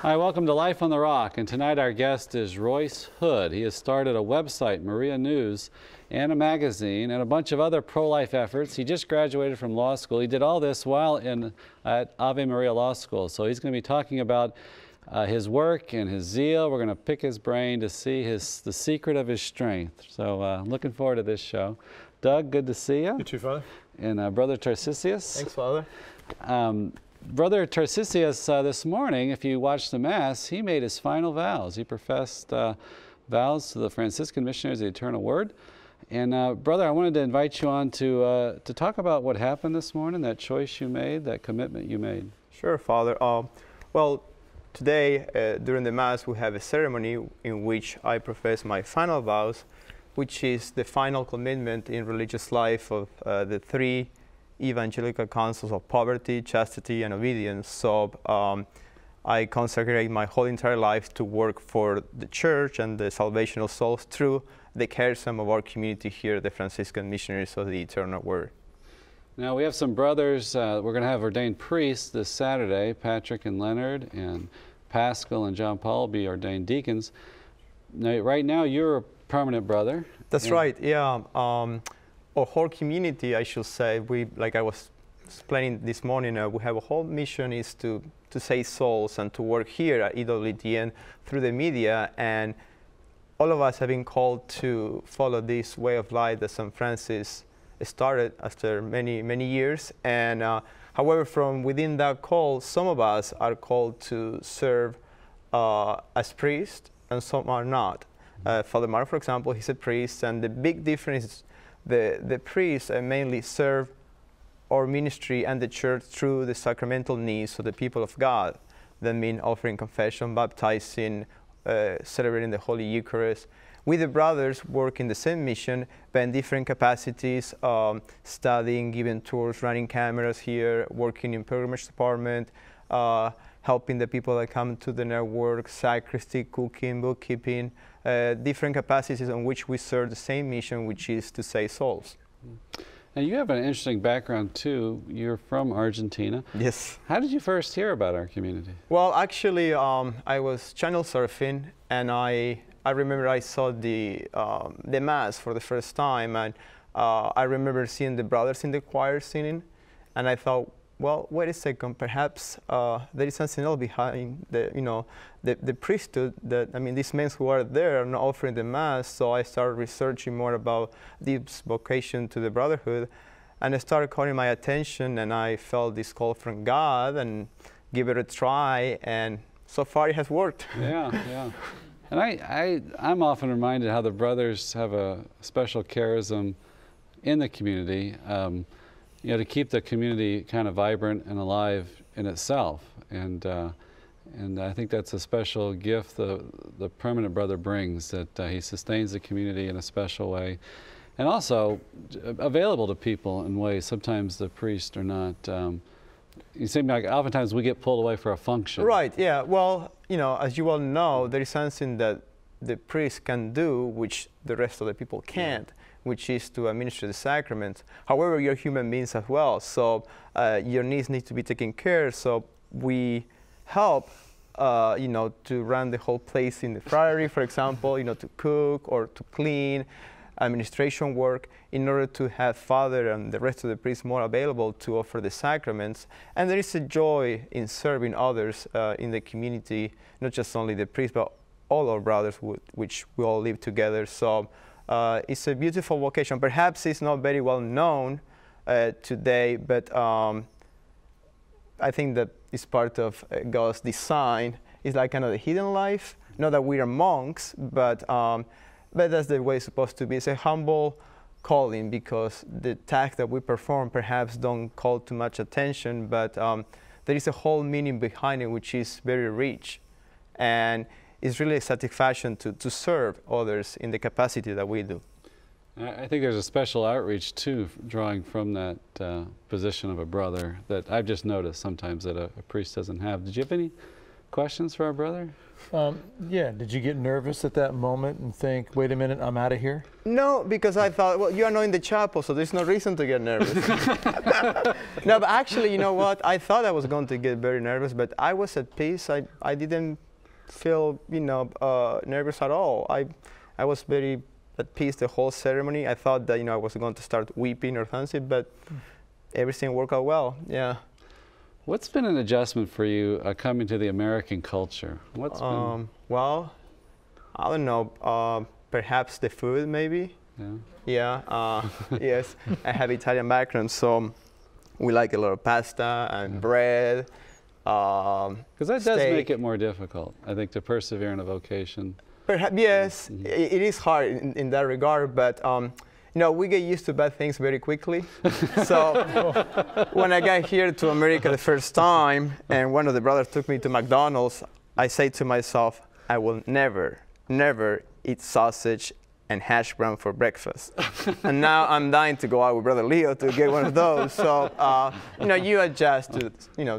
Hi, welcome to Life on the Rock, and tonight our guest is Royce Hood. He has started a website, Maria News, and a magazine, and a bunch of other pro-life efforts. He just graduated from law school. He did all this while at Ave Maria Law School, so he's going to be talking about his work and his zeal. We're going to pick his brain to see the secret of his strength. So looking forward to this show. Doug, good to see you. You too, Father. And Brother Tarcisius. Thanks, Father. Brother Tarcisius, this morning, if you watched the Mass, he made his final vows. He professed vows to the Franciscan missionaries of the Eternal Word. And Brother, I wanted to invite you on to talk about what happened this morning, that choice you made, that commitment you made. Sure, Father. Well, today, during the Mass, we have a ceremony in which I profess my final vows, which is the final commitment in religious life of the three evangelical counsels of poverty, chastity, and obedience. So I consecrate my whole entire life to work for the Church and the salvation of souls through the charism of our community here, the Franciscan Missionaries of the Eternal Word. Now we have some brothers, we're going to have ordained priests this Saturday. Patrick and Leonard and Pascal and John Paul will be ordained deacons. Now, right now you're a permanent brother. That's right, yeah. Our whole community, I should say, like I was explaining this morning, we have a whole mission is to save souls and to work here at EWTN through the media, and all of us have been called to follow this way of life that St. Francis started after many, many years. And however, from within that call, some of us are called to serve as priests, and some are not. Father Mark, for example, he's a priest, and the big difference is the priests mainly serve our ministry and the Church through the sacramental needs of the people of God. That means offering confession, baptizing, celebrating the Holy Eucharist. We, the brothers, work in the same mission, but in different capacities, studying, giving tours, running cameras here, working in pilgrimage department, helping the people that come to the network, sacristy, cooking, bookkeeping, different capacities on which we serve the same mission, which is to save souls. And you have an interesting background too. You're from Argentina. Yes. How did you first hear about our community? Well, actually, I was channel surfing, and I remember I saw the Mass for the first time, and I remember seeing the brothers in the choir singing, and I thought, well, wait a second, perhaps there is something else behind the priesthood. That, I mean, these men who are there are not offering the Mass. So I started researching more about this vocation to the brotherhood, and it started calling my attention, and I felt this call from God and give it a try, and so far it has worked. Yeah, yeah. And I'm often reminded how the brothers have a special charism in the community. To keep the community kind of vibrant and alive in itself, and I think that's a special gift the permanent brother brings, that he sustains the community in a special way, and also available to people in ways sometimes the priests are not. You seem like oftentimes we get pulled away for a function. Right. Yeah. Well, as you all know, there is something that the priest can do which the rest of the people can't, which is to administer the sacraments. However, you're human beings as well, so your needs need to be taken care of. So we help, to run the whole place in the friary, for example, to cook or to clean, administration work, in order to have Father and the rest of the priests more available to offer the sacraments. And there is a joy in serving others in the community, not just only the priests, but all our brothers, which we all live together. So it's a beautiful vocation. Perhaps it's not very well known today, but I think that it's part of God's design. It's like kind of the hidden life. Not that we are monks, but that's the way it's supposed to be. It's a humble calling, because the tasks that we perform perhaps don't call too much attention, but there is a whole meaning behind it, which is very rich. And it's really a satisfaction to serve others in the capacity that we do. I think there's a special outreach too, drawing from that position of a brother, that I've just noticed sometimes that a priest doesn't have. Did you have any questions for our brother? Yeah, did you get nervous at that moment and think, wait a minute, I'm out of here? No, because I thought, well, you are not in the chapel, so there's no reason to get nervous. No, but actually, you know what? I thought I was going to get very nervous, but I was at peace. I didn't feel, nervous at all. I was very at peace the whole ceremony. I thought that, I was going to start weeping or something, but everything worked out well. Yeah. What's been an adjustment for you coming to the American culture? What's been? Well, I don't know. Perhaps the food, maybe. Yeah. Yeah. Yes. I have Italian background, so we like a lot of pasta and bread. Because that does steak. make it more difficult, I think, to persevere in a vocation. Perhaps yes. It is hard in that regard, but. We get used to bad things very quickly. So when I got here to America the first time, and one of the brothers took me to McDonald's, I say to myself, I will never, never eat sausage and hash brown for breakfast. And now I'm dying to go out with Brother Leo to get one of those. So, you adjust to,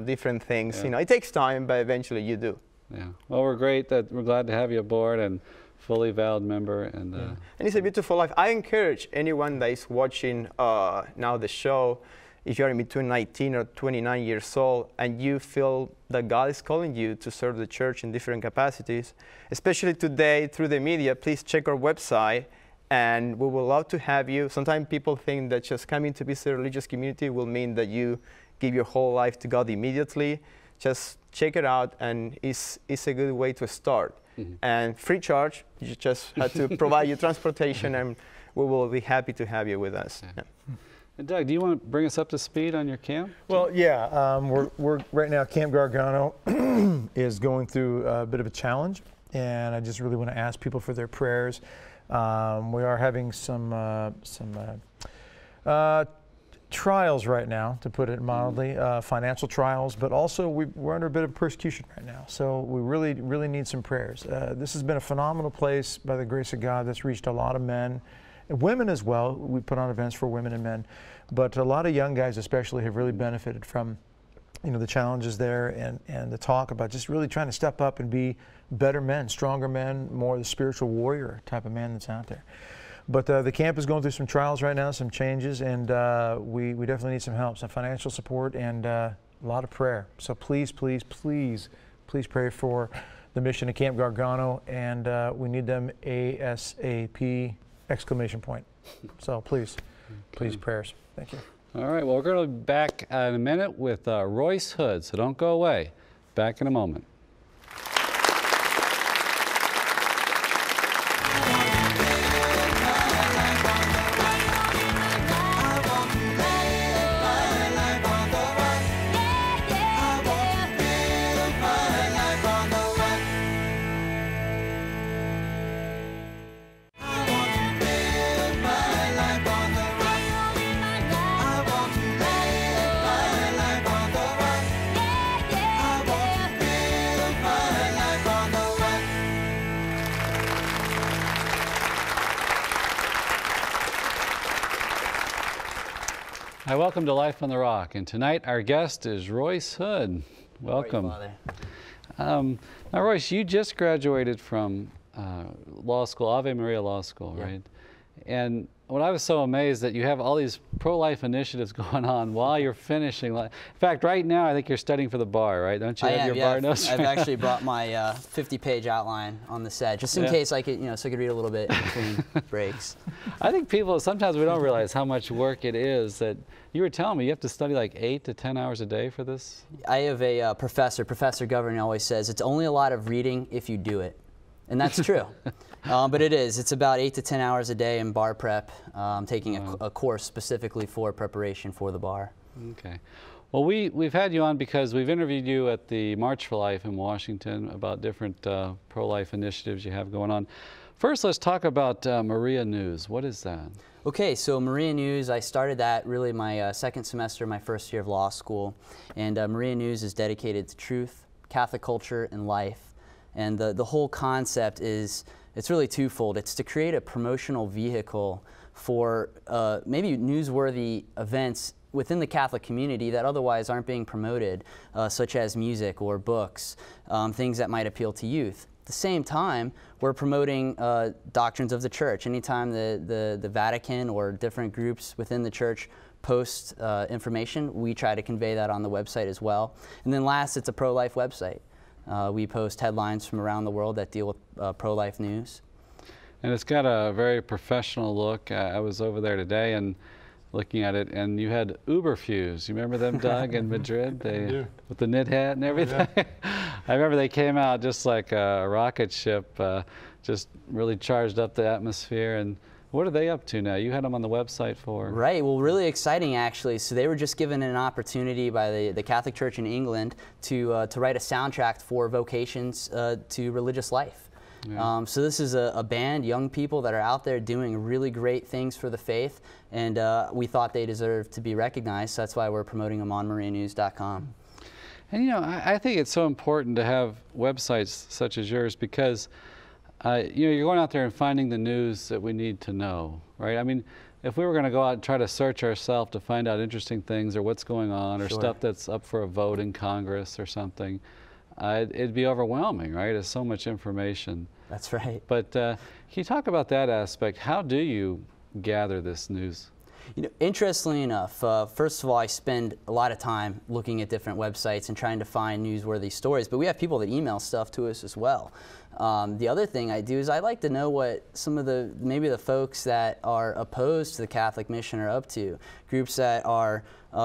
different things. Yeah. It takes time, but eventually you do. Yeah. Well, we're glad to have you aboard and fully valid member. And it's a beautiful life. I encourage anyone that is watching now the show, if you're in between 19 or 29 years old and you feel that God is calling you to serve the church in different capacities, especially today through the media, please check our website and we would love to have you. Sometimes people think that just coming to visit a religious community will mean that you give your whole life to God immediately. Just check it out, and it's a good way to start. And free charge, you just have to provide your transportation, and we will be happy to have you with us. Yeah. And Doug, do you want to bring us up to speed on your camp? Well, yeah, we're right now, Camp Gargano is going through a bit of a challenge, and I just really want to ask people for their prayers. We are having some trials right now, to put it mildly, financial trials, but also we're under a bit of persecution right now. So we really, really need some prayers. This has been a phenomenal place by the grace of God that's reached a lot of men, and women as well. We put on events for women and men, but a lot of young guys especially have really benefited from the challenges there and the talk about just really trying to step up and be better men, stronger men, more the spiritual warrior type of man that's out there. But the camp is going through some trials right now, some changes, and we definitely need some help, some financial support, and a lot of prayer. So please, please, please, please pray for the mission of Camp Gargano, and we need them ASAP, exclamation point. So please, please, prayers. Thank you. All right, well, we're going to be back in a minute with Royce Hood, so don't go away. Back in a moment. Hi, welcome to Life on the Rock, and tonight our guest is Royce Hood. Welcome. Now, Royce, you just graduated from law school, Ave Maria Law School, right? And when I was so amazed that you have all these pro-life initiatives going on while you're finishing. In fact, right now I think you're studying for the bar, right? Don't you have your bar notes? I've actually brought my 50-page outline on the set, just in case I could, so I could read a little bit in between breaks. I think people, sometimes we don't realize how much work it is. That you were telling me you have to study like 8 to 10 hours a day for this? I have a Professor Governor always says, it's only a lot of reading if you do it. And that's true. But it is. It's about 8 to 10 hours a day in bar prep, taking a course specifically for preparation for the bar. Okay. Well, we've had you on because we've interviewed you at the March for Life in Washington about different pro-life initiatives you have going on. First, let's talk about Maria News. What is that? Okay, so Maria News, I started that really my second semester, my first year of law school. And Maria News is dedicated to truth, Catholic culture, and life. And the whole concept is, it's really twofold. It's to create a promotional vehicle for maybe newsworthy events within the Catholic community that otherwise aren't being promoted, such as music or books, things that might appeal to youth. At the same time, we're promoting doctrines of the church. Anytime the Vatican or different groups within the church post information, we try to convey that on the website as well. And then last, it's a pro-life website. We post headlines from around the world that deal with pro-life news. And it's got a very professional look. I was over there today and looking at it, and you had Uberfuse. You remember them, Doug, in Madrid? They, with the knit hat and everything? Yeah. I remember they came out just like a rocket ship, just really charged up the atmosphere. And what are they up to now? You had them on the website for... Right, well, really exciting, actually. So they were just given an opportunity by the Catholic Church in England to write a soundtrack for vocations to religious life. Yeah. So this is a band, young people that are out there doing really great things for the faith, and we thought they deserved to be recognized, so that's why we're promoting them on marianews.com. And you know, I think it's so important to have websites such as yours because you know, you're going out there and finding the news that we need to know, right? I mean, if we were going to go out and try to search ourselves to find out interesting things or what's going on or stuff that's up for a vote in Congress or something, it'd be overwhelming, right? There's so much information. That's right. But can you talk about that aspect? How do you gather this news? You know, interestingly enough, first of all, I spend a lot of time looking at different websites and trying to find newsworthy stories, but we have people that email stuff to us as well. The other thing I do is I like to know what some of maybe the folks that are opposed to the Catholic mission are up to, groups that are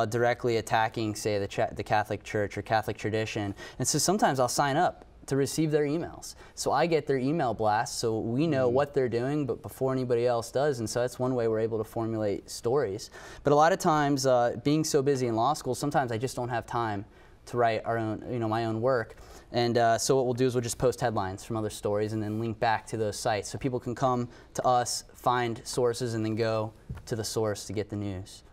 directly attacking, say, the Catholic Church or Catholic tradition. And so sometimes I'll sign up to receive their emails. So I get their email blasts, so we know what they're doing, but before anybody else does, and so that's one way we're able to formulate stories. But a lot of times, being so busy in law school, sometimes I just don't have time to write our own, my own work. And so what we'll do is we'll just post headlines from other stories and then link back to those sites so people can come to us, find sources, and then go to the source to get the news.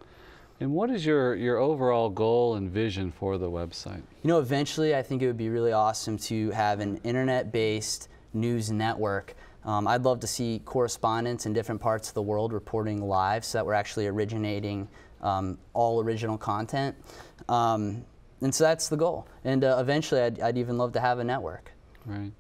And what is your overall goal and vision for the website? You know, eventually I think it would be really awesome to have an internet-based news network. I'd love to see correspondents in different parts of the world reporting live so that we're actually originating all original content. And so that's the goal. And eventually I'd even love to have a network. Right.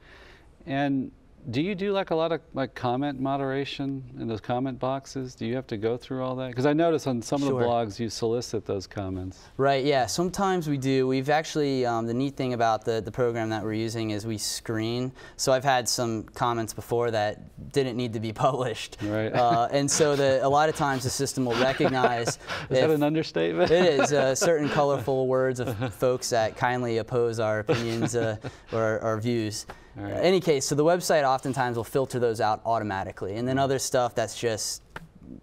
And do you do like a lot of comment moderation in those comment boxes? Do you have to go through all that? Because I notice on some of the blogs you solicit those comments. Right, yeah, sometimes we do. We've actually, the neat thing about the program that we're using is we screen. So I've had some comments before that didn't need to be published. Right. And so a lot of times the system will recognize. Is that an understatement? It is. Certain colorful words of folks that kindly oppose our opinions or our views. Right. In any case, so the website oftentimes will filter those out automatically, and then other stuff that's just,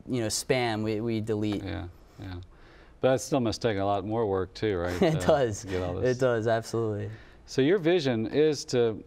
spam, we delete. Yeah, yeah. But that still must take a lot more work too, right? It does. Get all this. It does, absolutely. So your vision is to,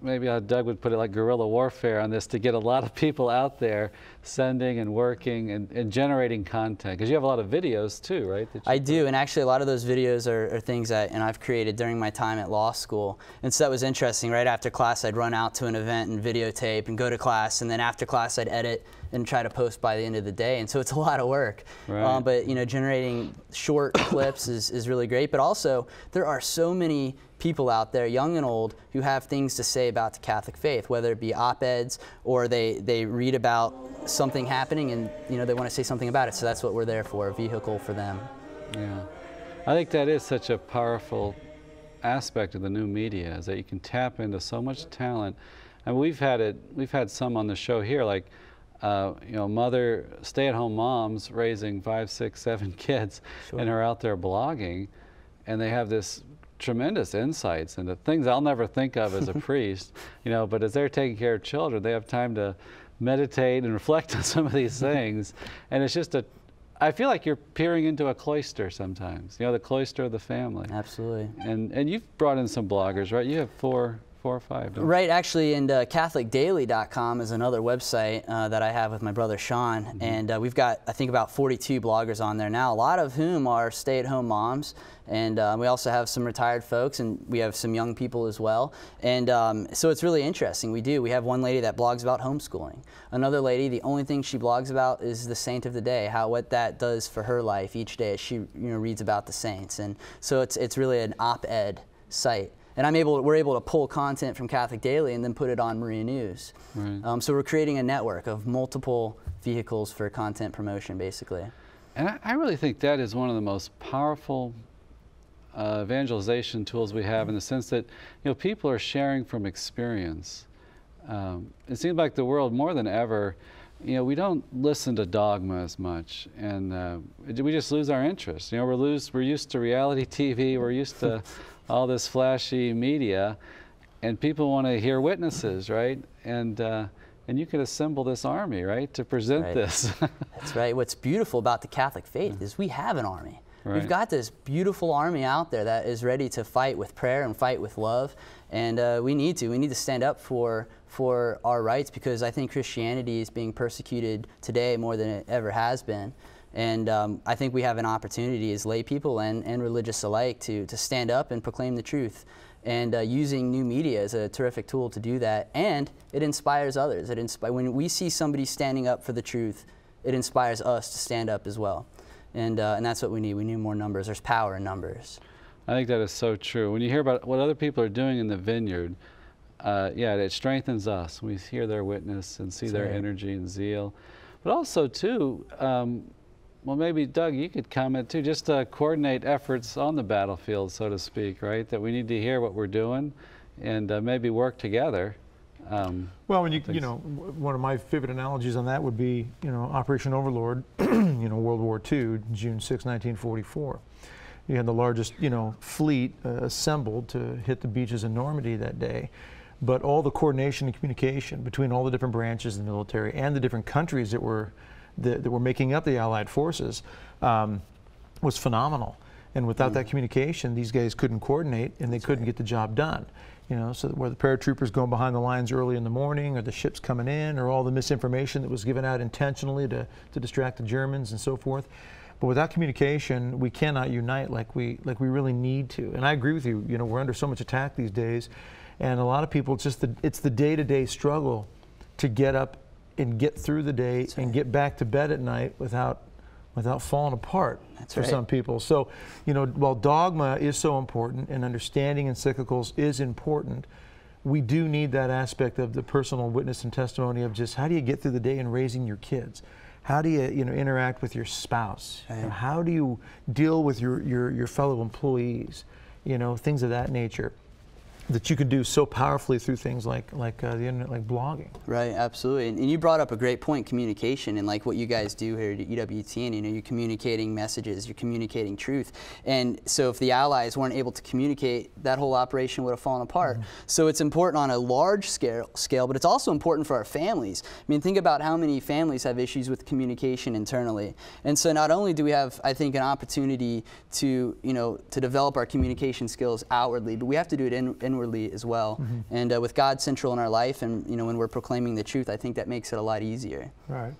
maybe how Doug would put it, like guerrilla warfare on this, to get a lot of people out there sending and working and generating content, because you have a lot of videos too, right? I do, and actually a lot of those videos are things that I've created during my time at law school. And so that was interesting. Right after class I'd run out to an event and videotape and go to class, and then after class I'd edit and try to post by the end of the day, and so it's a lot of work. Right. But generating short clips is really great, but also there are so many people out there, young and old, who have things to say about the Catholic faith, whether it be op-eds or they read about something happening and they want to say something about it. So that's what we're there for, a vehicle for them. Yeah, I think that is such a powerful aspect of the new media, is that you can tap into so much talent. And we've had some on the show here, like stay-at-home moms raising 5, 6, 7 kids, and are out there blogging, and they have this tremendous insights into things I'll never think of as a priest, but as they're taking care of children, they have time to meditate and reflect on some of these things. And it's just I feel like you're peering into a cloister sometimes, the cloister of the family. Absolutely. And you've brought in some bloggers, right? You have four 4 or 5. Don't Right, actually, and CatholicDaily.com is another website that I have with my brother Sean, and we've got, I think, about 42 bloggers on there now, a lot of whom are stay-at-home moms, and we also have some retired folks, and we have some young people as well, and so it's really interesting. We have one lady that blogs about homeschooling. Another lady, the only thing she blogs about is the saint of the day, what that does for her life each day as she reads about the saints, and so it's really an op-ed site. And we're able to pull content from Catholic Daily and then put it on Maria News. Right. So we're creating a network of multiple vehicles for content promotion, basically. And I really think that is one of the most powerful evangelization tools we have, in the sense that people are sharing from experience. It seems like the world, more than ever, we don't listen to dogma as much, and we just lose our interest. We're used to reality TV. We're used to all this flashy media, and people want to hear witnesses, right? And you could assemble this army, right, to present this. That's right. What's beautiful about the Catholic faith is we have an army. Right. We've got this beautiful army out there that is ready to fight with prayer and fight with love, and we need to stand up for our rights, because I think Christianity is being persecuted today more than it ever has been. And I think we have an opportunity as lay people and religious alike to stand up and proclaim the truth. And using new media is a terrific tool to do that. And it inspires others. When we see somebody standing up for the truth, it inspires us to stand up as well. And that's what we need. We need more numbers. There's power in numbers. I think that is so true. When you hear about what other people are doing in the vineyard, yeah, it strengthens us. We hear their witness and see their energy and zeal. But also, too, well, maybe, Doug, you could comment, too, just to coordinate efforts on the battlefield, so to speak, right? That we need to hear what we're doing and maybe work together. Well, when one of my favorite analogies on that would be, Operation Overlord, World War II, June 6, 1944. You had the largest, fleet assembled to hit the beaches in Normandy that day. But all the coordination and communication between all the different branches of the military and the different countries that were making up the Allied forces was phenomenal. And without that communication, these guys couldn't coordinate, and they couldn't get the job done. So where the paratroopers going behind the lines early in the morning, or the ships coming in, or all the misinformation that was given out intentionally to distract the Germans and so forth. But without communication, we cannot unite like we really need to. And I agree with you. We're under so much attack these days, and a lot of people, it's the day-to-day struggle to get up and get through the day and get back to bed at night without falling apart for some people. So, while dogma is so important and understanding encyclicals is important, we do need that aspect of the personal witness and testimony of just how do you get through the day in raising your kids? How do you interact with your spouse? How do you deal with your fellow employees? Things of that nature that you can do so powerfully through things like the internet, like blogging. Right, absolutely. And you brought up a great point, communication, and like what you guys do here at EWTN, you're communicating messages, you're communicating truth. And so if the Allies weren't able to communicate, that whole operation would have fallen apart. So it's important on a large scale, but it's also important for our families. I mean, think about how many families have issues with communication internally. And so not only do we have, I think, an opportunity to, to develop our communication skills outwardly, but we have to do it inwardly as well. And with God central in our life, and when we're proclaiming the truth, I think that makes it a lot easier. Right.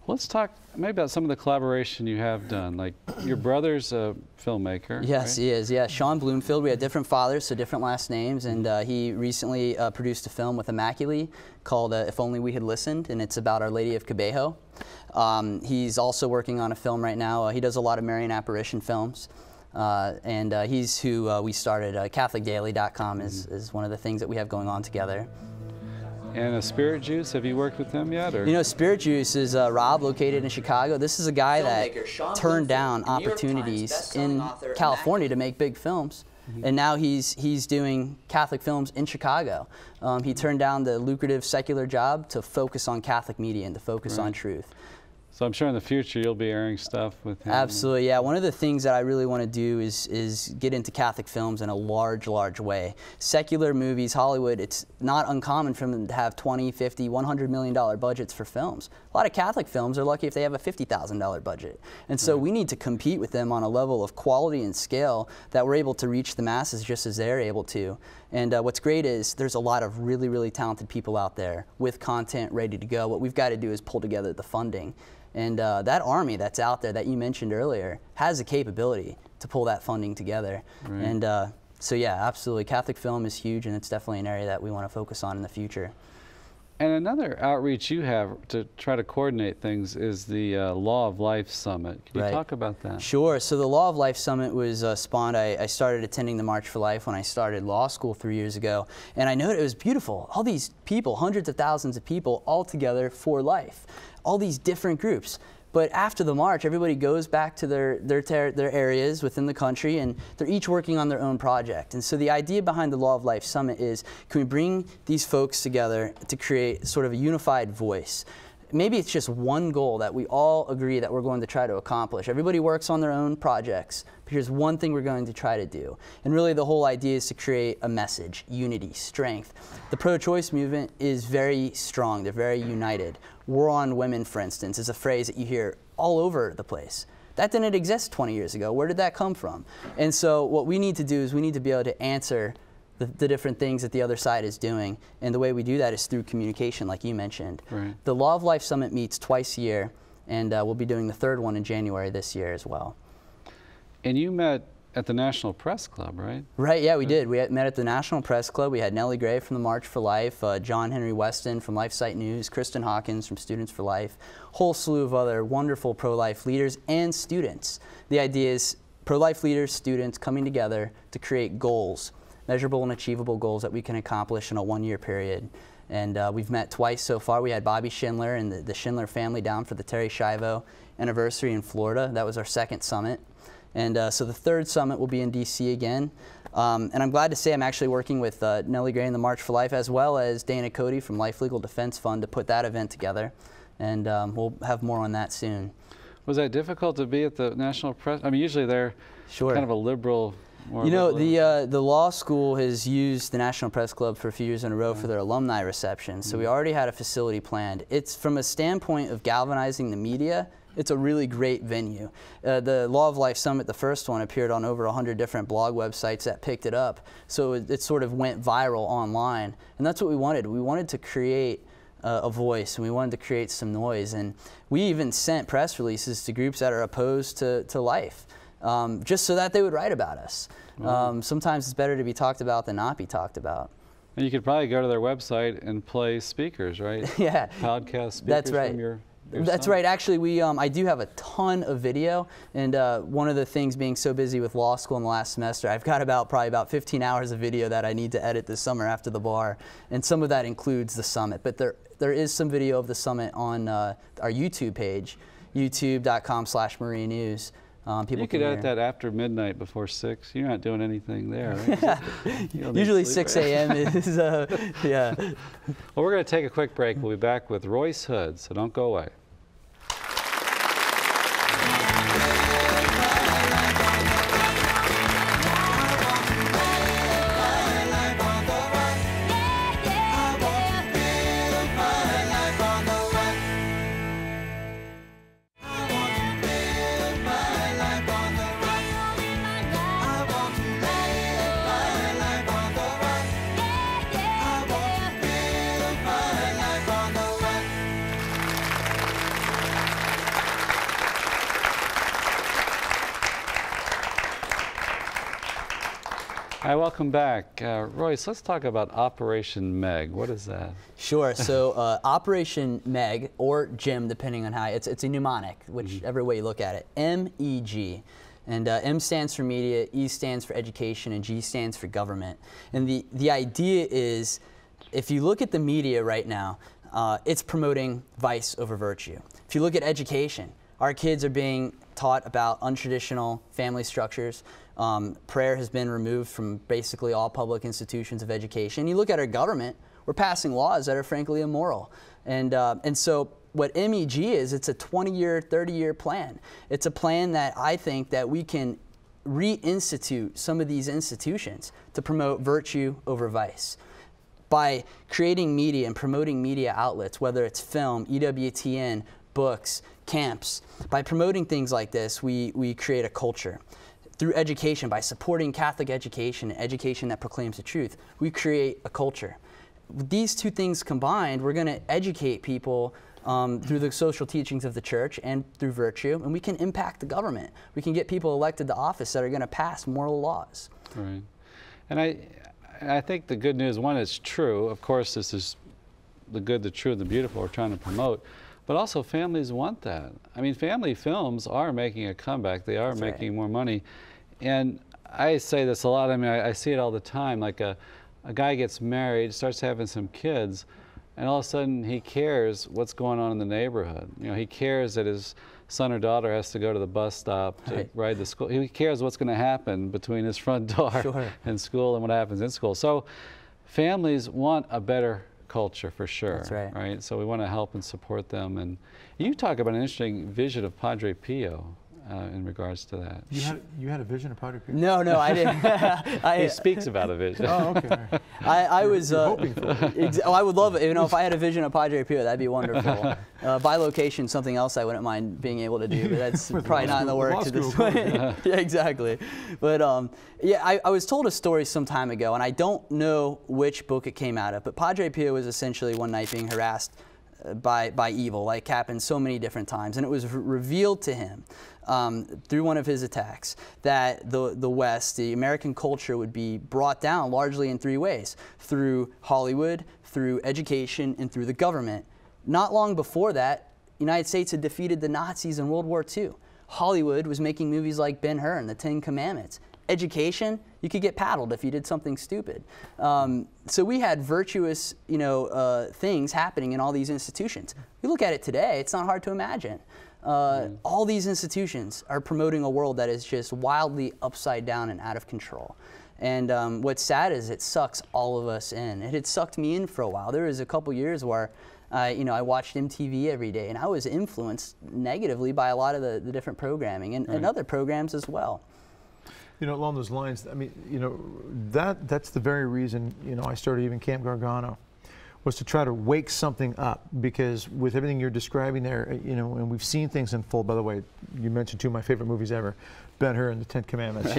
Let's talk maybe about some of the collaboration you have done. Like your brother's a filmmaker. Yes, right? he is. Yeah, Sean Bloomfield. We had different fathers, so different last names, and he recently produced a film with Immaculée called "If Only We Had Listened," and it's about Our Lady of Cabejo. He's also working on a film right now. He does a lot of Marian apparition films. And he's who we started. CatholicDaily.com is one of the things that we have going on together. And Spirit Juice, have you worked with him yet? Or? Spirit Juice is Rob, located in Chicago. This is a guy that turned down opportunities in California to make big films. And now he's doing Catholic films in Chicago. He turned down the lucrative secular job to focus on Catholic media and to focus on truth. So I'm sure in the future you'll be airing stuff with him. Absolutely, yeah. One of the things that I really want to do is get into Catholic films in a large way. Secular movies, Hollywood, it's not uncommon for them to have $20, $50, $100 million budgets for films. A lot of Catholic films are lucky if they have a $50,000 budget. And so we need to compete with them on a level of quality and scale that we're able to reach the masses just as they're able to. And what's great is there's a lot of really, really talented people out there with content ready to go. What we've got to do is pull together the funding. And that army that's out there that you mentioned earlier has the capability to pull that funding together. Right. And so yeah, absolutely. Catholic film is huge, and it's definitely an area that we want to focus on in the future. And another outreach you have to try to coordinate things is the Law of Life Summit. Can you talk about that? Sure. So the Law of Life Summit was spawned. I started attending the March for Life when I started law school 3 years ago. And I noticed it was beautiful. All these people, hundreds of thousands of people all together for life. All these different groups. But after the march, everybody goes back to their areas within the country, and they're each working on their own project. And so the idea behind the Law of Life Summit is, can we bring these folks together to create sort of a unified voice? Maybe it's just one goal that we all agree that we're going to try to accomplish. Everybody works on their own projects, but here's one thing we're going to try to do. And really the whole idea is to create a message, unity, strength. The pro-choice movement is very strong. They're very united. War on women, for instance, is a phrase that you hear all over the place. That didn't exist 20 years ago. Where did that come from? And so what we need to do is we need to be able to answer the different things that the other side is doing. And the way we do that is through communication, like you mentioned. Right. The Law of Life Summit meets twice a year, and we'll be doing the third one in January this year as well. And you met at the National Press Club, right? Right, yeah, we did. We met at the National Press Club. We had Nellie Gray from the March for Life, John Henry Weston from LifeSite News, Kristen Hawkins from Students for Life, whole slew of other wonderful pro-life leaders and students. The idea is pro-life leaders, students coming together to create goals, measurable and achievable goals that we can accomplish in a one-year period. And we've met twice so far. We had Bobby Schindler and the Schindler family down for the Terry Schiavo anniversary in Florida. That was our second summit. And so the third summit will be in DC again. And I'm glad to say I'm actually working with Nellie Gray and the March for Life, as well as Dana Cody from Life Legal Defense Fund, to put that event together. And we'll have more on that soon. Was that difficult to be at the National Press? I mean, usually they're kind of a liberal. You know, the law school has used the National Press Club for a few years in a row for their alumni reception. So we already had a facility planned. It's from a standpoint of galvanizing the media, it's a really great venue. The Law of Life Summit, the first one, appeared on over 100 different blog websites that picked it up. So it sort of went viral online. And that's what we wanted. We wanted to create a voice, and we wanted to create some noise. And we even sent press releases to groups that are opposed to life, just so that they would write about us. Sometimes it's better to be talked about than not be talked about. And you could probably go to their website and play speakers, right? Yeah. Podcast speakers. That's right. From your That's right. Actually, I do have a ton of video, and one of the things, being so busy with law school in the last semester, I've got probably about 15 hours of video that I need to edit this summer after the bar, and some of that includes the summit. But there is some video of the summit on our YouTube page, youtube.com/Maria News. You could edit that after midnight, before 6. You're not doing anything there, right? Usually 6 a.m. is, yeah. Well, we're going to take a quick break. We'll be back with Royce Hood, so don't go away. Hi, welcome back. Royce, let's talk about Operation Meg. What is that? Sure. So Operation Meg, or JIM, depending on how, it's a mnemonic, whichever way you look at it, M-E-G. And M stands for media, E stands for education, and G stands for government. And the idea is, if you look at the media right now, it's promoting vice over virtue. If you look at education, our kids are being taught about untraditional family structures. Prayer has been removed from basically all public institutions of education. You look at our government, we're passing laws that are frankly immoral. And so what MEG is, it's a 20-year, 30-year plan. It's a plan that I think that we can reinstitute some of these institutions to promote virtue over vice. By creating media and promoting media outlets, whether it's film, EWTN, books, camps, by promoting things like this, we create a culture. through education, by supporting Catholic education, education that proclaims the truth, we create a culture. With these two things combined, we're going to educate people through the social teachings of the church and through virtue, and we can impact the government. We can get people elected to office that are going to pass moral laws. Right. And I think the good news, one, it's true. Of course, this is the good, the true, the beautiful we're trying to promote. But also families want that. I mean, family films are making a comeback. They are making more money. And I say this a lot. I mean, I see it all the time. Like a guy gets married, starts having some kids, and all of a sudden he cares what's going on in the neighborhood. You know, he cares that his son or daughter has to go to the bus stop to ride the school. He cares what's going to happen between his front door and school and what happens in school. So families want a better culture for sure. That's right. Right? So we want to help and support them. And you talk about an interesting vision of Padre Pio in regards to that. You had a vision of Padre Pio? No, I didn't. He speaks about a vision. Oh, okay. I was hoping for it. I would love it. You know, if I had a vision of Padre Pio, that'd be wonderful. Bilocation, something else I wouldn't mind being able to do, but that's probably not in the works at this point. Yeah, exactly. But yeah, I was told a story some time ago, and I don't know which book it came out of, but Padre Pio was essentially one night being harassed by evil, like happened so many different times, and it was revealed to him through one of his attacks that the West, the American culture, would be brought down largely in three ways: through Hollywood, through education, and through the government. Not long before that, the United States had defeated the Nazis in World War II. Hollywood was making movies like Ben-Hur and the Ten Commandments. Education, you could get paddled if you did something stupid. So we had virtuous, things happening in all these institutions. You look at it today, it's not hard to imagine. All these institutions are promoting a world that is just wildly upside down and out of control. And what's sad is it sucks all of us in. It had sucked me in for a while. There was a couple years where I watched MTV every day, and I was influenced negatively by a lot of the different programming and other programs as well. You know, along those lines, I mean, that's the very reason, I started even Camp Gargano, was to try to wake something up, because with everything you're describing there, and we've seen things unfold. By the way, you mentioned two of my favorite movies ever, Ben-Hur and the Ten Commandments.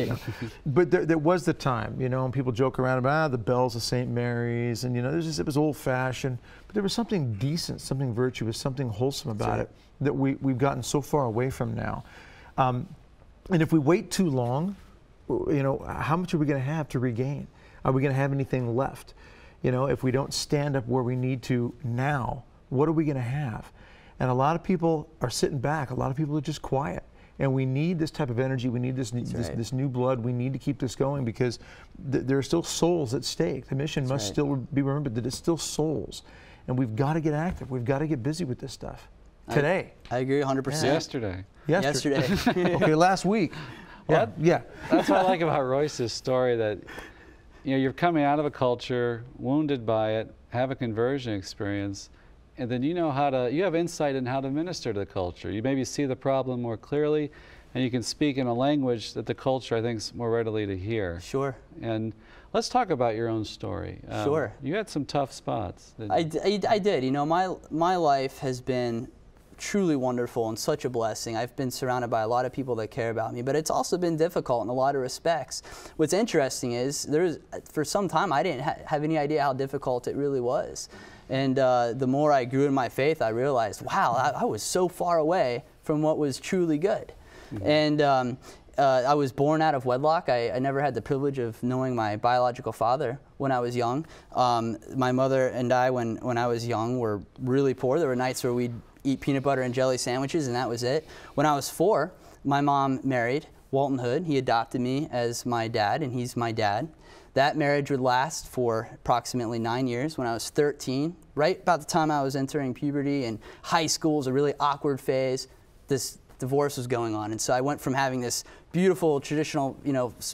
But there was the time, and people joke around about the bells of St. Mary's, and it was old-fashioned, but there was something decent, something virtuous, something wholesome about it that we've gotten so far away from now. And if we wait too long, how much are we going to have to regain? Are we going to have anything left? If we don't stand up where we need to now, what are we going to have? And a lot of people are sitting back. A lot of people are just quiet. And we need this type of energy. We need this new blood. We need to keep this going, because there are still souls at stake. The mission must still be remembered that it's still souls. And we've got to get active. We've got to get busy with this stuff. Today. I agree 100%. Yesterday. Okay, last week. Yeah. That's what I like about Royce's story, that you're coming out of a culture, wounded by it, have a conversion experience, and then you have insight in how to minister to the culture. You maybe see the problem more clearly, and you can speak in a language that the culture, I think, is more readily to hear. Sure. And let's talk about your own story. Sure. You had some tough spots. I did. My life has been truly wonderful and such a blessing. I've been surrounded by a lot of people that care about me, but it's also been difficult in a lot of respects. What's interesting is for some time I didn't have any idea how difficult it really was. And the more I grew in my faith, I realized, wow, I was so far away from what was truly good. And I was born out of wedlock. I never had the privilege of knowing my biological father when I was young. My mother and I, when I was young, were really poor. There were nights where we'd eat peanut butter and jelly sandwiches, and that was it. When I was 4, my mom married Walton Hood. He adopted me as my dad, and he's my dad. That marriage would last for approximately 9 years. When I was 13, right about the time I was entering puberty, and high school was a really awkward phase, this divorce was going on. And so I went from having this beautiful traditional,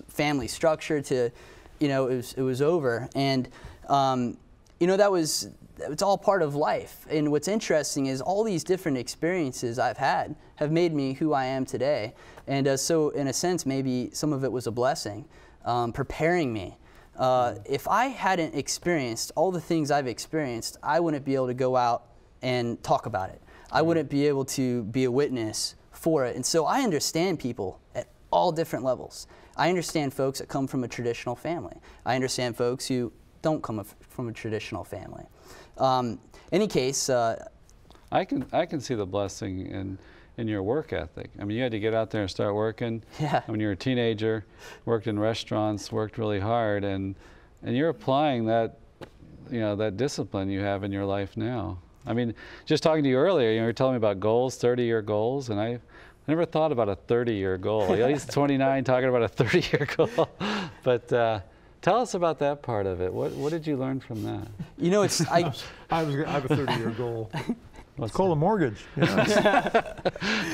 family structure to, it was over. And, it's all part of life. And what's interesting is all these different experiences I've had have made me who I am today. And so in a sense, maybe some of it was a blessing, preparing me. If I hadn't experienced all the things I've experienced, I wouldn't be able to go out and talk about it. I wouldn't be able to be a witness for it. And so I understand people at all different levels. I understand folks that come from a traditional family. I understand folks who don't come from a traditional family. Any case, I can see the blessing in your work ethic. I mean, you had to get out there and start working. Yeah. When you were a teenager, worked in restaurants, worked really hard, and you're applying that, you know, that discipline you have in your life now. I mean, just talking to you earlier, you were telling me about goals, 30-year goals, and I never thought about a 30-year goal. He's 29 talking about a 30-year goal. But tell us about that part of it. What did you learn from that? You know, it's I have a 30-year goal. Let's call a mortgage. You know,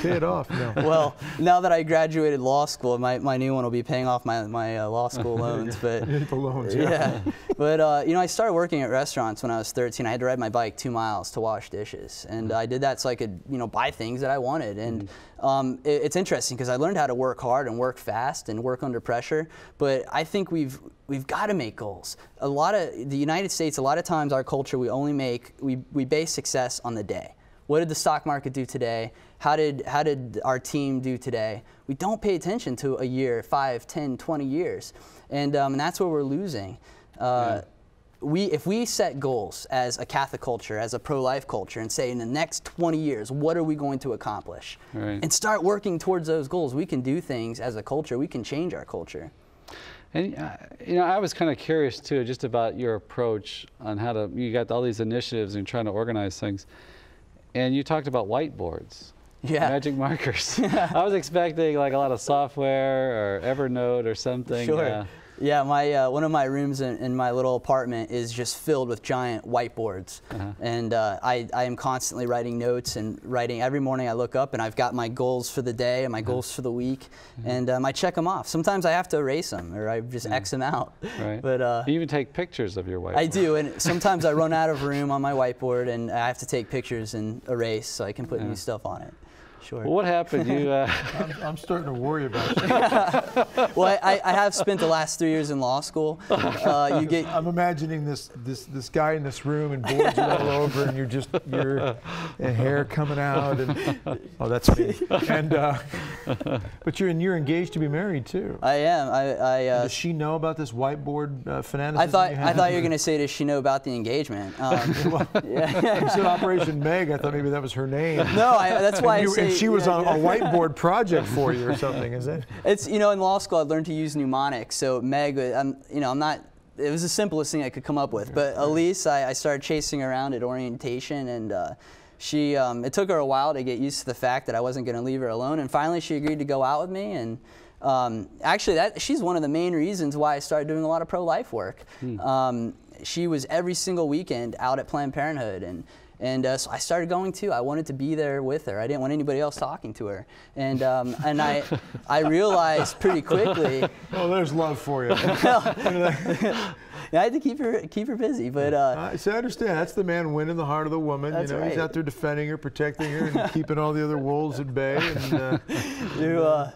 pay it off. No. Well, now that I graduated law school, my new one will be paying off my law school loans. But the loans, yeah. But you know, I started working at restaurants when I was 13. I had to ride my bike 2 miles to wash dishes, and I did that so I could, you know, buy things that I wanted. And it's interesting because I learned how to work hard and work fast and work under pressure. But I think we've got to make goals. A lot of the United States, a lot of times our culture, we base success on the day. What did the stock market do today? How did our team do today? We don't pay attention to a year, 5, 10, 20 years. And that's where we're losing. If we set goals as a Catholic culture, as a pro-life culture, and say in the next 20 years, what are we going to accomplish? Right. And start working towards those goals, we can do things as a culture. We can change our culture. And you know, I was kind of curious too, just about your approach on how to. You got all these initiatives and you're trying to organize things, and you talked about whiteboards, magic markers. I was expecting like a lot of software or Evernote or something. Sure. Yeah, one of my rooms in my little apartment is just filled with giant whiteboards, and I am constantly writing notes and writing. Every morning I look up and I've got my goals for the day and my goals for the week, and I check them off. Sometimes I have to erase them or I just X them out. Right. But you even take pictures of your whiteboard. I do, and sometimes I run out of room on my whiteboard and I have to take pictures and erase so I can put new stuff on it. Sure. Well, what happened? You. I'm starting to worry about you. Well, I have spent the last 3 years in law school. I'm imagining this guy in this room and boards are all over, and your hair coming out, and oh, that's me. And but you're engaged to be married too. I am. Does she know about this whiteboard fanaticism? I thought you were going to say, does she know about the engagement? Well, you said Operation Meg. I thought maybe that was her name. No, that's why I say. She was on a whiteboard project for you or something, is it? It's, you know, in law school I learned to use mnemonics, so Meg, I'm not, it was the simplest thing I could come up with, but Elise, I started chasing around at orientation, and it took her a while to get used to the fact that I wasn't going to leave her alone, and finally she agreed to go out with me, and actually she's one of the main reasons why I started doing a lot of pro-life work. She was every single weekend out at Planned Parenthood, and so I started going too. I wanted to be there with her. I didn't want anybody else talking to her. And I realized pretty quickly. Oh, there's love for you. I had to keep her busy, but so I understand. That's the man winning the heart of the woman. That's right. He's out there defending her, protecting her, and keeping all the other wolves at bay. And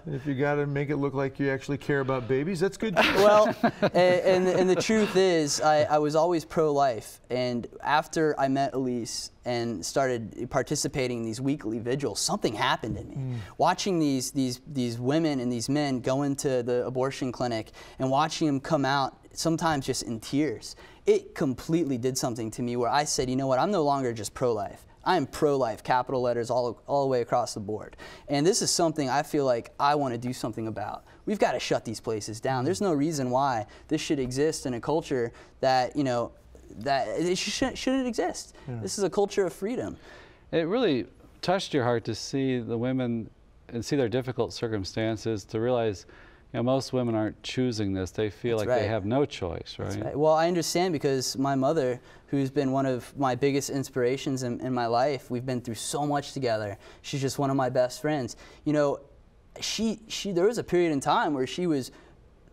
if you got to make it look like you actually care about babies, that's good too. Well, and the truth is, I was always pro-life, and after I met Elise and started participating in these weekly vigils, something happened in me. Watching these women and these men go into the abortion clinic and watching them come out, sometimes just in tears, it completely did something to me where I said, you know what, I'm no longer just pro-life. I am pro-life, capital letters all the way across the board. And this is something I feel like I want to do something about. We've got to shut these places down. There's no reason why this should exist in a culture that, you know, that it shouldn't exist. This is a culture of freedom. It really touched your heart to see the women and see their difficult circumstances, to realize, you know, most women aren't choosing this. They feel like they have no choice, right? That's right? Well, I understand, because my mother, who's been one of my biggest inspirations in my life, we've been through so much together. She's just one of my best friends. You know, there was a period in time where she was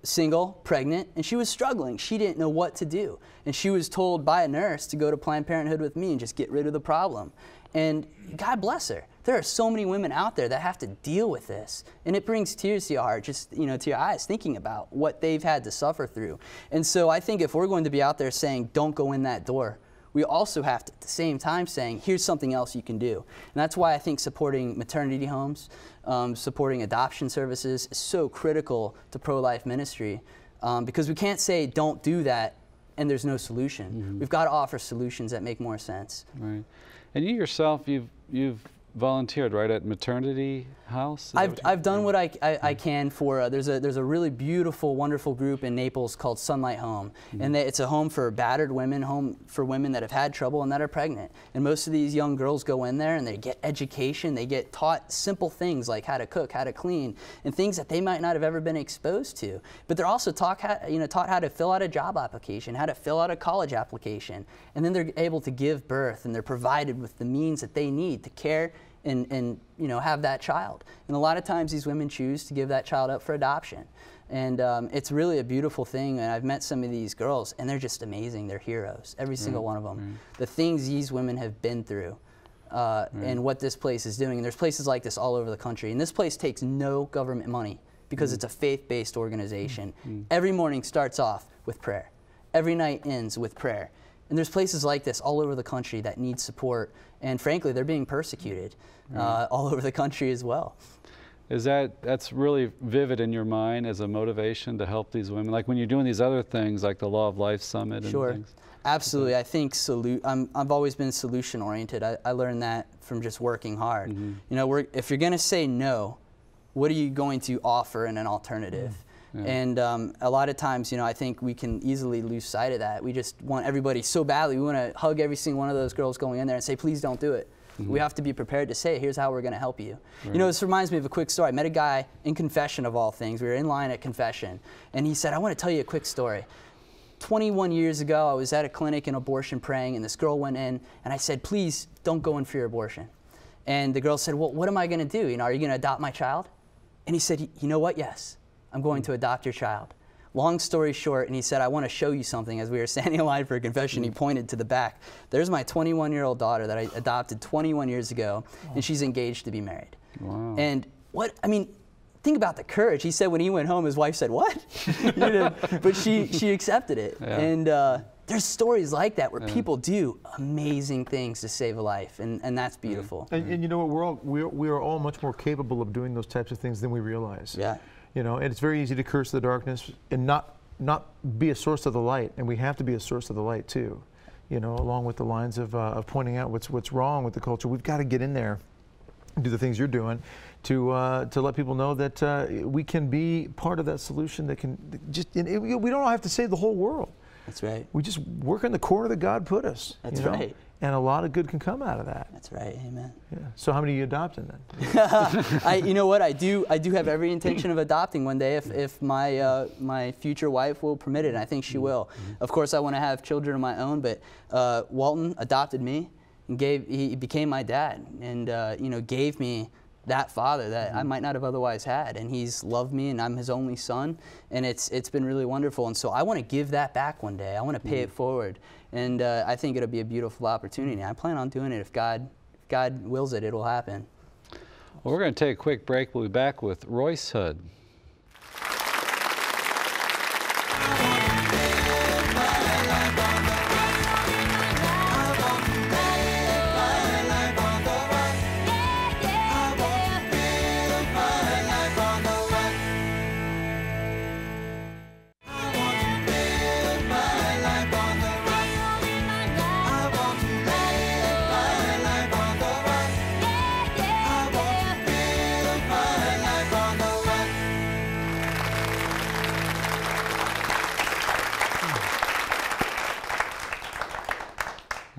single, pregnant, and she was struggling. She didn't know what to do. And she was told by a nurse to go to Planned Parenthood with me and just get rid of the problem. And God bless her. There are so many women out there that have to deal with this. And it brings tears to your heart, just, you know, to your eyes, thinking about what they've had to suffer through. And so I think if we're going to be out there saying, don't go in that door, we also have to, at the same time, saying, here's something else you can do. And that's why I think supporting maternity homes, supporting adoption services is so critical to pro-life ministry, because we can't say, don't do that, and there's no solution. We've got to offer solutions that make more sense. Right. And you yourself, you've volunteered, right, at maternity house? I've done what I can for, there's a really beautiful, wonderful group in Naples called Sunlight Home. And it's a home for battered women, home for women that have had trouble and that are pregnant. And most of these young girls go in there and they get education, they get taught simple things like how to cook, how to clean, and things that they might not have ever been exposed to. But they're also taught how to fill out a job application, how to fill out a college application. And then they're able to give birth, and they're provided with the means that they need to care and have that child. And a lot of times these women choose to give that child up for adoption. And it's really a beautiful thing. And I've met some of these girls, and they're just amazing. They're heroes, every single one of them. The things these women have been through, and what this place is doing. And there's places like this all over the country. And this place takes no government money because it's a faith-based organization. Every morning starts off with prayer. Every night ends with prayer. And there's places like this all over the country that need support. And frankly, they're being persecuted all over the country as well. That's really vivid in your mind as a motivation to help these women? Like when you're doing these other things like the Law of Life Summit and things? Absolutely. I think I've always been solution oriented. I learned that from just working hard. If you're going to say no, what are you going to offer in an alternative? And a lot of times, I think we can easily lose sight of that. We just want everybody so badly. We want to hug every single one of those girls going in there and say, please don't do it. We have to be prepared to say, here's how we're going to help you. This reminds me of a quick story. I met a guy in confession, of all things. We were in line at confession, and he said, I want to tell you a quick story. 21 years ago, I was at a clinic in abortion praying, and this girl went in, and I said, please don't go in for your abortion. And the girl said, well, what am I going to do? Are you going to adopt my child? And he said, you know what? Yes, I'm going to adopt your child. Long story short, and he said, I want to show you something. As we were standing in line for a confession, he pointed to the back. There's my 21-year-old daughter that I adopted 21 years ago, and she's engaged to be married. Wow. And think about the courage. He said when he went home, his wife said, what? But she accepted it. Yeah. And there's stories like that where people do amazing things to save a life, and that's beautiful. And you know what, we are all much more capable of doing those types of things than we realize. Yeah. And it's very easy to curse the darkness and not be a source of the light, and we have to be a source of the light too. Along with the lines of pointing out what's wrong with the culture. We've got to get in there and do the things you're doing to let people know that we can be part of that solution that can we don't have to save the whole world. That's right. We just work in the corner that God put us. That's right. And a lot of good can come out of that. That's right. Amen. Yeah. So how many are you adopting then? You know what? I do have every intention of adopting one day if my future wife will permit it, and I think she will. Of course, I want to have children of my own, but Walton adopted me and he became my dad, and gave me that father that I might not have otherwise had, and he's loved me, and I'm his only son, and it's been really wonderful. And so I want to give that back one day. I want to pay it forward, and I think it'll be a beautiful opportunity. I plan on doing it. If God wills it, it'll happen. Well, we're going to take a quick break. We'll be back with Royce Hood.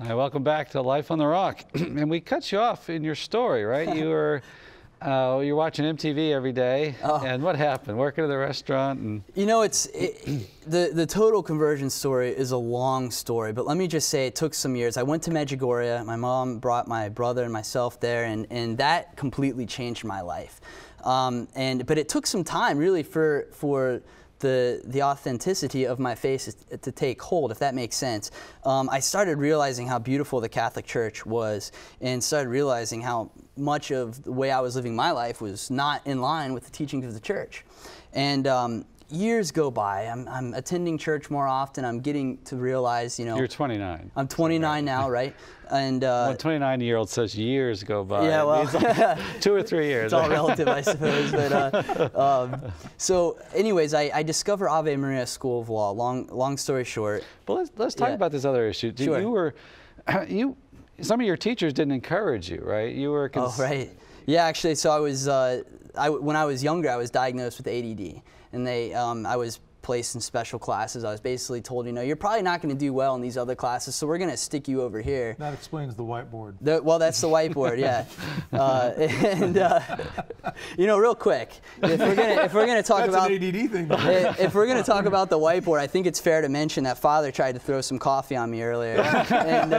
Welcome back to Life on the Rock. And we cut you off in your story, right? You're watching MTV every day, and what happened? Working at the restaurant, and the total conversion story is a long story, but let me just say it took some years. I went to Medjugorje. My mom brought my brother and myself there, and that completely changed my life. But it took some time, really, for the authenticity of my faith to take hold, if that makes sense. I started realizing how beautiful the Catholic Church was, and started realizing how much of the way I was living my life was not in line with the teachings of the church. And years go by. I'm attending church more often. I'm getting to realize, You're 29. I'm 29 now, right? And when a 29-year-old says years go by, yeah, well, it means like 2 or 3 years. It's all relative, I suppose. But so, anyways, I discover Ave Maria School of Law. Long story short. But let's talk about this other issue. Sure. Some of your teachers didn't encourage you, right? You were. Oh, right. Yeah, actually, so I was. When I was younger, I was diagnosed with ADD, and I was placed in special classes. I was basically told, you're probably not going to do well in these other classes, so we're going to stick you over here. That explains the whiteboard. Well, that's the whiteboard, yeah. Real quick, if we're gonna talk about an ADD thing. If we're gonna talk about the whiteboard, I think it's fair to mention that Father tried to throw some coffee on me earlier. And,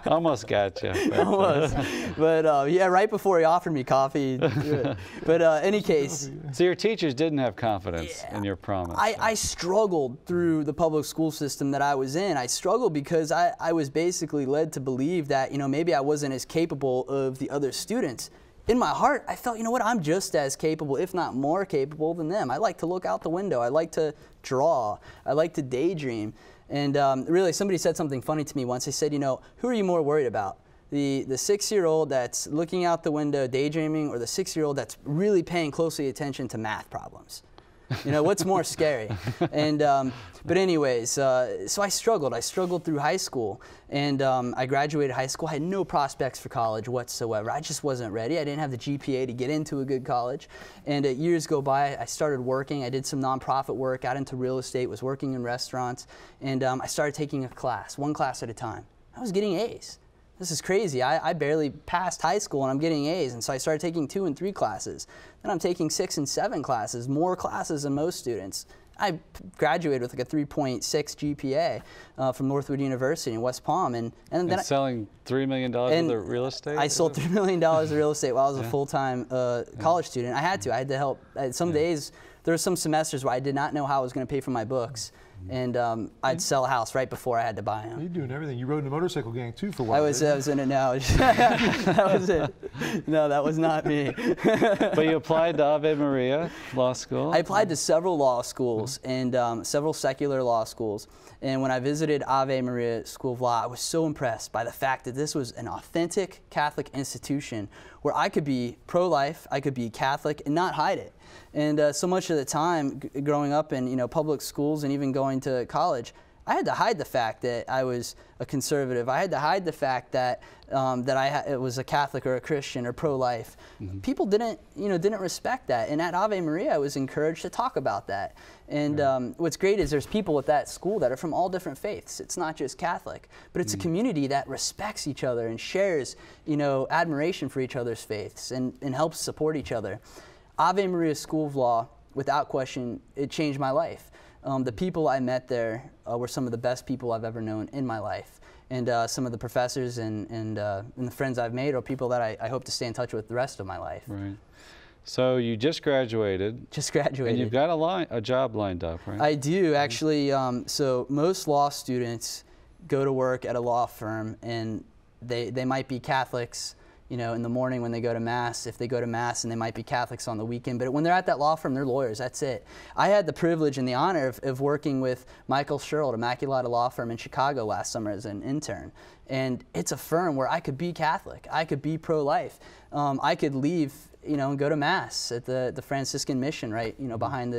almost got you. Almost, but yeah, right before he offered me coffee. But any case. So your teachers didn't have confidence in your promise. I struggled through the public school system that I was in. I struggled because I was basically led to believe that, maybe I wasn't as capable of the other students. In my heart, I felt, I'm just as capable, if not more capable than them. I like to look out the window. I like to draw. I like to daydream. And really, somebody said something funny to me once. They said, who are you more worried about? The 6-year-old that's looking out the window daydreaming, or the 6-year-old that's really paying closely attention to math problems? What's more scary? And but anyways, so I struggled through high school, and I graduated high school. I had no prospects for college whatsoever. I just wasn't ready. I didn't have the GPA to get into a good college. And years go by, I started working. I did some nonprofit work, got into real estate, was working in restaurants, and I started taking one class at a time. I was getting A's. This is crazy. I barely passed high school and I'm getting A's, and so I started taking 2 and 3 classes. Then I'm taking 6 and 7 classes, more classes than most students. I graduated with like a 3.6 GPA from Northwood University in West Palm. And then selling $3 million worth of real estate? I sold $3 million of real estate while I was a full-time college student. I had to help. Some days, there were some semesters where I did not know how I was going to pay for my books. And I'd sell a house right before I had to buy them. You're doing everything. You rode in a motorcycle gang too for a while. I was in it now. That was it. No, that was not me. But you applied to Ave Maria Law School? I applied to several law schools and several secular law schools. And when I visited Ave Maria School of Law, I was so impressed by the fact that this was an authentic Catholic institution where I could be pro-life, I could be Catholic, and not hide it. And so much of the time, growing up in public schools and even going to college, I had to hide the fact that I was a conservative. I had to hide the fact that I was a Catholic or a Christian or pro-life. People didn't respect that. And at Ave Maria, I was encouraged to talk about that. And what's great is there's people at that school that are from all different faiths. It's not just Catholic, but it's a community that respects each other and shares, admiration for each other's faiths and helps support each other. Ave Maria School of Law, without question, it changed my life. The people I met there were some of the best people I've ever known in my life. And some of the professors and the friends I've made are people that I hope to stay in touch with the rest of my life. Right. So you just graduated. Just graduated. And you've got a job lined up, right? I do, actually. So most law students go to work at a law firm, and they might be Catholics, in the morning when they go to Mass, if they go to Mass, and they might be Catholics on the weekend. But when they're at that law firm, they're lawyers. That's it. I had the privilege and the honor of working with Michael Sherrill at Immaculata Law Firm in Chicago last summer as an intern. And it's a firm where I could be Catholic. I could be pro-life. I could leave, and go to Mass at the Franciscan Mission, right, behind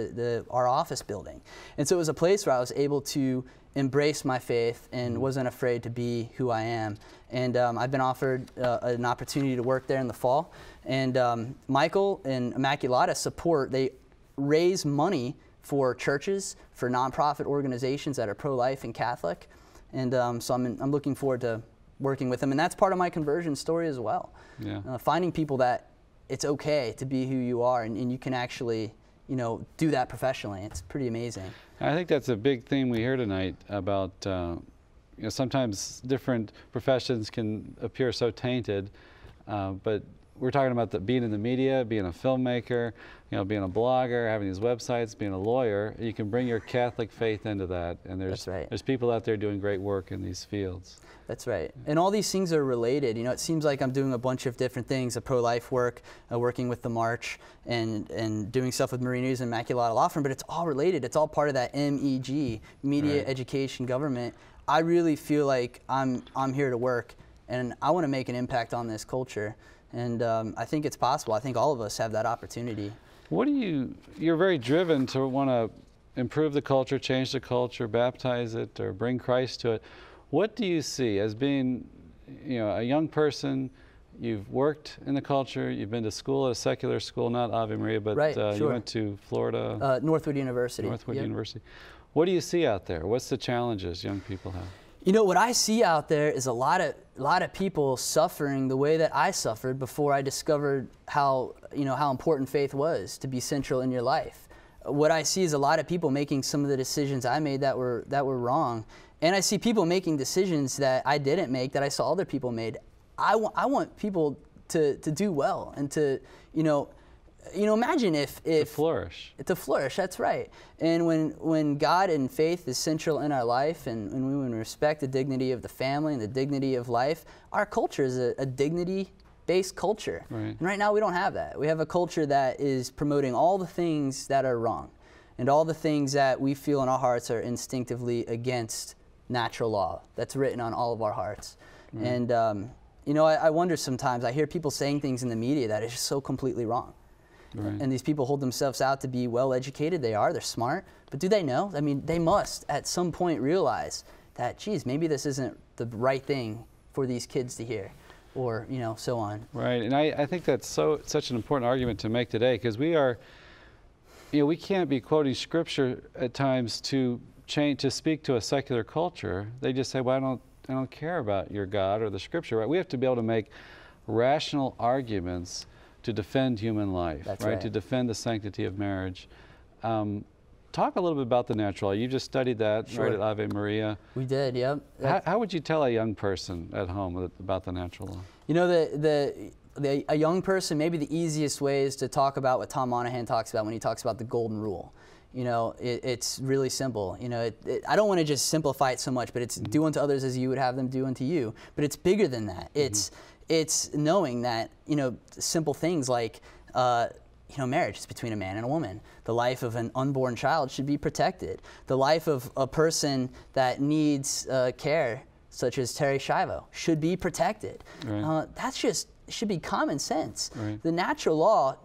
our office building. And so it was a place where I was able to embrace my faith and wasn't afraid to be who I am. And I've been offered an opportunity to work there in the fall. And Michael and Immaculata they raise money for churches, for nonprofit organizations that are pro-life and Catholic. And so I'm looking forward to working with them. And that's part of my conversion story as well. Yeah. Finding people that it's okay to be who you are, and you can actually do that professionally. It's pretty amazing. I think that's a big theme we hear tonight about, sometimes different professions can appear so tainted, but we're talking about being in the media, being a filmmaker, being a blogger, having these websites, being a lawyer. You can bring your Catholic faith into that, and there's people out there doing great work in these fields. That's right. And all these things are related. It seems like I'm doing a bunch of different things, pro-life work, working with the March, and doing stuff with Marie News and Immaculata Law Firm, but it's all related. It's all part of that MEG, media, education, government. I really feel like I'm here to work, and I want to make an impact on this culture. And I think it's possible. I think all of us have that opportunity. You're very driven to want to improve the culture, change the culture, baptize it, or bring Christ to it. What do you see as being, a young person? You've worked in the culture. You've been to school at a secular school, not Ave Maria, but you went to Florida. Northwood University. Northwood University. What do you see out there? What's the challenges young people have? What I see out there is a lot of people suffering the way that I suffered before I discovered how important faith was to be central in your life. What I see is a lot of people making some of the decisions I made that were wrong. And I see people making decisions that I didn't make, that I saw other people made. I want people to do well and to, imagine if to flourish. To flourish, that's right. And when God and faith is central in our life, and when we respect the dignity of the family and the dignity of life, our culture is a dignity-based culture. Right. And right now we don't have that. We have a culture that is promoting all the things that are wrong and all the things that we feel in our hearts are instinctively against natural law that's written on all of our hearts. And I wonder sometimes, I hear people saying things in the media that is just so completely wrong. And these people hold themselves out to be well educated. They're smart, but do they know? I mean, they must at some point realize that, geez, maybe this isn't the right thing for these kids to hear, or so on. Right. And I think that's such an important argument to make today, because we can't be quoting scripture at times to speak to a secular culture. They just say, well, I don't care about your God or the scripture. Right? We have to be able to make rational arguments to defend human life. That's right? To defend the sanctity of marriage. Talk a little bit about the natural law. You just studied that right at Ave Maria. We did, yep. How would you tell a young person at home about the natural law? A young person, maybe the easiest way is to talk about what Tom Monahan talks about when he talks about the golden rule. It's really simple. I don't want to just simplify it so much, but it's do unto others as you would have them do unto you. But it's bigger than that. It's knowing that, simple things like, marriage is between a man and a woman. The life of an unborn child should be protected. The life of a person that needs care, such as Terry Schiavo, should be protected. Right. Should be common sense. Right. The natural law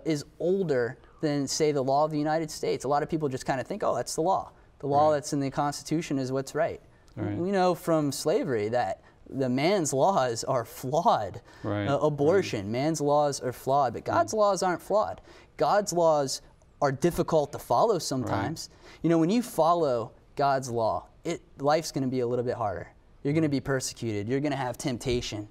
is older than, say, the law of the United States. A lot of people just kind of think, oh, that's the law. The law that's in the Constitution is what's right. We know from slavery that the man's laws are flawed. Abortion, man's laws are flawed, but God's laws aren't flawed. God's laws are difficult to follow sometimes. When you follow God's law, life's going to be a little bit harder. You're going to be persecuted. You're going to have temptation.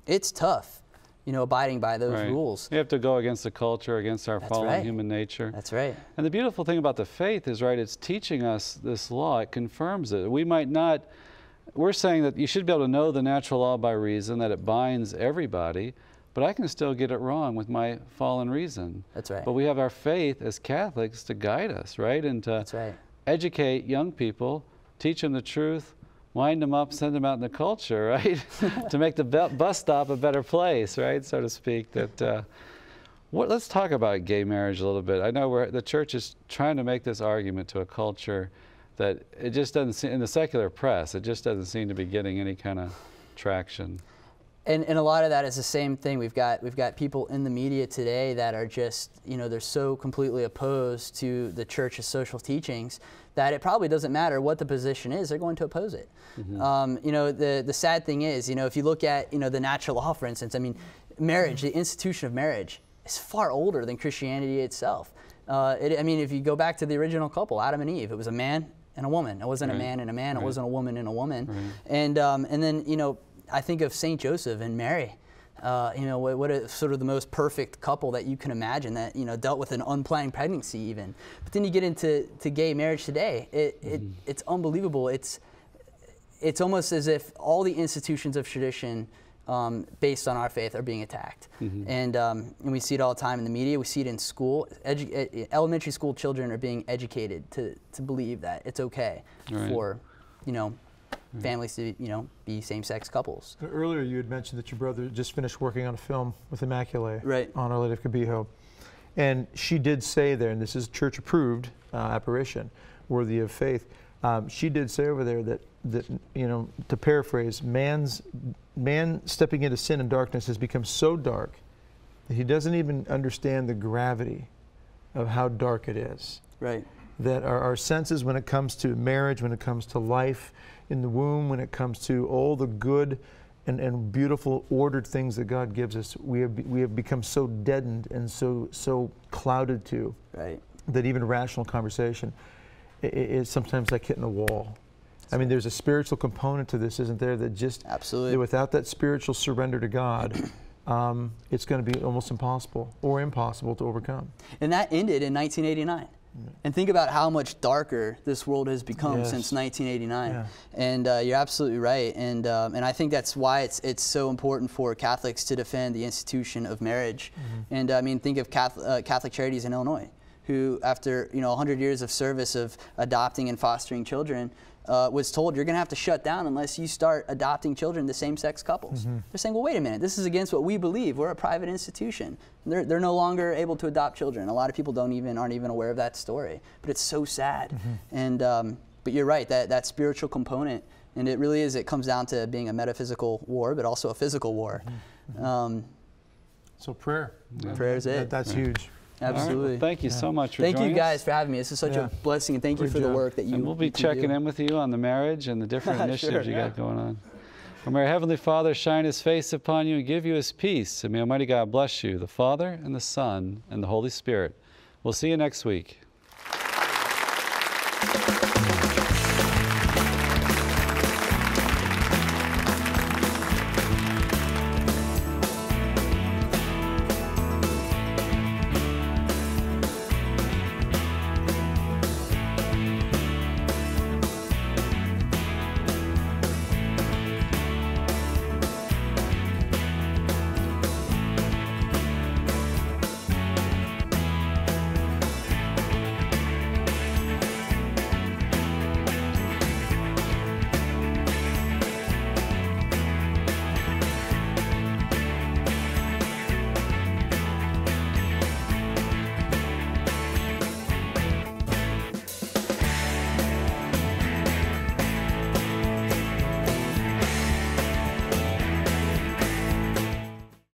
It's tough, abiding by those rules. You have to go against the culture, against our fallen human nature. That's right. And the beautiful thing about the faith is, it's teaching us this law. It confirms it. We might not, we're saying that you should be able to know the natural law by reason, that it binds everybody, but I can still get it wrong with my fallen reason. That's right. But we have our faith as Catholics to guide us, and to educate young people, teach them the truth, wind them up, send them out in the culture, to make the bus stop a better place, so to speak. Let's talk about gay marriage a little bit. I know the church is trying to make this argument to a culture that it just doesn't seem, in the secular press, it just doesn't seem to be getting any kind of traction. And a lot of that is the same thing. We've got people in the media today that are just, they're so completely opposed to the church's social teachings that it probably doesn't matter what the position is, they're going to oppose it. The sad thing is, if you look at, the natural law, for instance, marriage, the institution of marriage is far older than Christianity itself. If you go back to the original couple, Adam and Eve, it was a man and a woman. It wasn't a man and a man. It wasn't a woman and a woman. And then, I think of Saint Joseph and Mary. What a sort of the most perfect couple that you can imagine that, dealt with an unplanned pregnancy even. But then you get into gay marriage today. It's unbelievable. It's almost as if all the institutions of tradition based on our faith are being attacked. And we see it all the time in the media. We see it in school. Elementary school children are being educated to believe that it's okay for, families to, be same-sex couples. Earlier you had mentioned that your brother just finished working on a film with Immaculate on Our Lady of Cabijo. And she did say there, and this is church-approved apparition, worthy of faith, she did say over there that to paraphrase, man stepping into sin and darkness has become so dark that he doesn't even understand the gravity of how dark it is. Right. That our senses, when it comes to marriage, when it comes to life in the womb, when it comes to all the good and beautiful ordered things that God gives us, we have become so deadened and so clouded to that even rational conversation is sometimes like hitting a wall. I mean, there's a spiritual component to this, isn't there? That just that without that spiritual surrender to God, it's going to be almost impossible to overcome. And that ended in 1989. And think about how much darker this world has become since 1989. Yeah. And you're absolutely right. And I think that's why it's so important for Catholics to defend the institution of marriage. And I mean, think of Catholic Charities in Illinois, who after 100 years of service of adopting and fostering children, was told you're going to have to shut down unless you start adopting children to same-sex couples. They're saying, well, wait a minute, this is against what we believe. We're a private institution. They're no longer able to adopt children. A lot of people aren't even aware of that story. But it's so sad. And but you're right, that spiritual component, and it really is. It comes down to being a metaphysical war, but also a physical war. So prayer. Prayer is it. That's huge. Absolutely. Well, thank you so much for joining us. Thank you guys for having me. This is such a blessing, and thank you for the work that you do. And we'll be checking in with you on the marriage and the different initiatives you got going on. Well, may our Heavenly Father shine His face upon you and give you His peace. And may Almighty God bless you, the Father and the Son and the Holy Spirit. We'll see you next week.